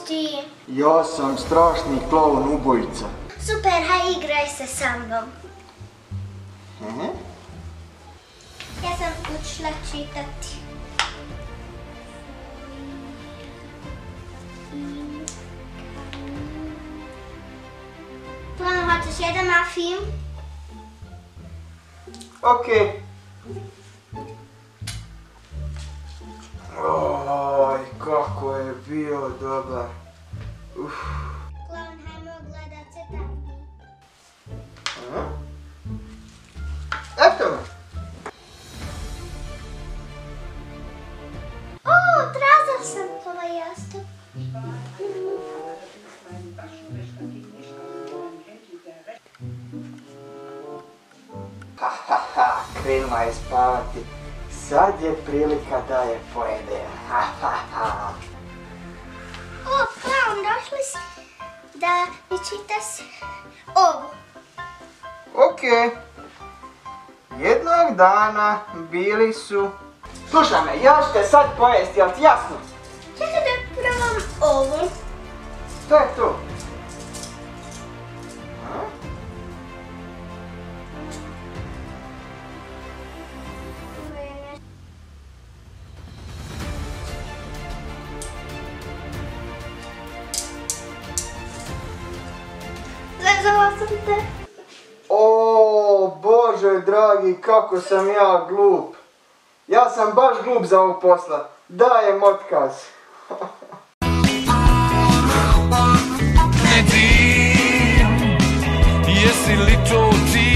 ti? Ja sam strašni klaun ubojica. Super, haj igraj se sa mnom. Ja sam učila čitati. Plano, hoćeš jedan na film? Okej. Oj, kako je bio dobar. Klaun, hajmo gledat se tamo. Eto me. O, tražila sam ovaj jastuk. Krenula je spavati. Sad je prilika da je pojedem. O, Klaun, došli si da mi čitaš ovu. Okej. Jednog dana bili su... Slušaj me, ja ću te sad pojesti, jel ti jasno? Čekaj da probam ovu. Što je to? Zezala sam te. O, Bože dragi, kako sam ja glup. Ja sam baš glup za ovog posla. Dajem otkaz. Jesi li to ti?